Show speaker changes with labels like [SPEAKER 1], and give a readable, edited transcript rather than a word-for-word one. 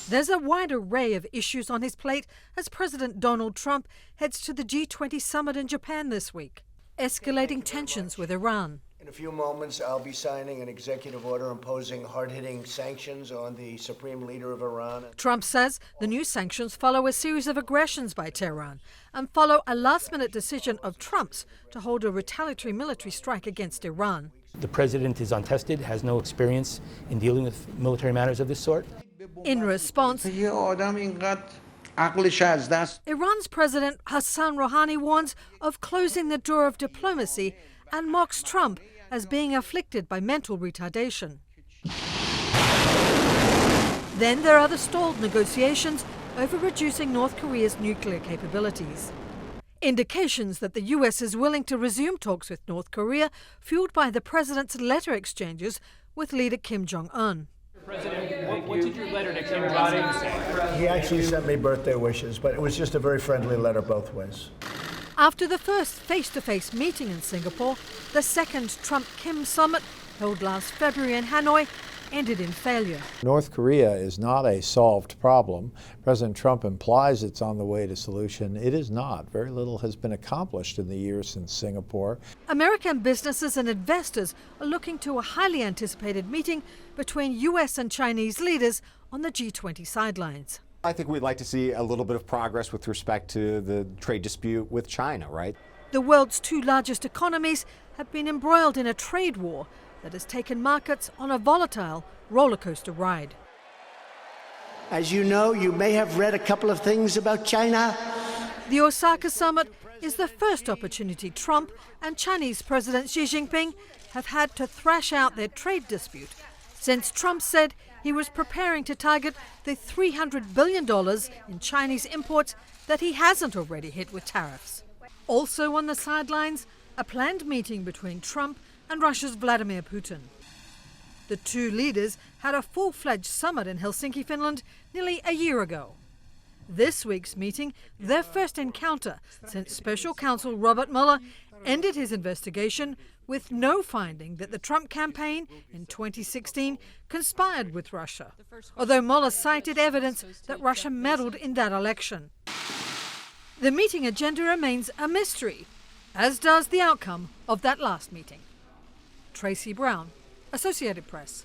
[SPEAKER 1] There's a wide array of issues on his plate as President Donald Trump heads to the G-20 summit in Japan this week, escalating tensions with Iran.
[SPEAKER 2] In a few moments, I'll be signing an executive order imposing hard-hitting sanctions on the supreme leader of Iran.
[SPEAKER 1] Trump says the new sanctions follow a series of aggressions by Tehran and follow a last-minute decision of Trump's to hold a retaliatory military strike against Iran.
[SPEAKER 3] The president is untested, has no experience in dealing with military matters of this sort.
[SPEAKER 1] In response, Iran's President Hassan Rouhani warns of closing the door of diplomacy and mocks Trump as being afflicted by mental retardation. Then there are the stalled negotiations over reducing North Korea's nuclear capabilities. Indications that the US is willing to resume talks with North Korea, fueled by the president's letter exchanges with leader Kim Jong-un.
[SPEAKER 4] President, what did your letter to Kim Jong-un say?
[SPEAKER 2] He actually sent me birthday wishes, but it was just a very friendly letter both ways.
[SPEAKER 1] After the first face-to-face meeting in Singapore, the second Trump-Kim summit, held last February in Hanoi, ended in failure.
[SPEAKER 5] North Korea is not a solved problem. President Trump implies it's on the way to solution. It is not. Very little has been accomplished in the years since Singapore.
[SPEAKER 1] American businesses and investors are looking to a highly anticipated meeting between US and Chinese leaders on the G20 sidelines.
[SPEAKER 6] I think we'd like to see a little bit of progress with respect to the trade dispute with China, right?
[SPEAKER 1] The world's two largest economies have been embroiled in a trade war that has taken markets on a volatile roller coaster ride.
[SPEAKER 7] As you know, you may have read a couple of things about China.
[SPEAKER 1] The Osaka summit is the first opportunity Trump and Chinese President Xi Jinping have had to thrash out their trade dispute since Trump said he was preparing to target the $300 billion in Chinese imports that he hasn't already hit with tariffs. Also on the sidelines, a planned meeting between Trump and Russia's Vladimir Putin. The two leaders had a full-fledged summit in Helsinki, Finland, nearly a year ago. This week's meeting, their first encounter since Special Counsel Robert Mueller ended his investigation with no finding that the Trump campaign in 2016 conspired with Russia, although Mueller cited evidence that Russia meddled in that election. The meeting agenda remains a mystery, as does the outcome of that last meeting. Tracy Brown, Associated Press.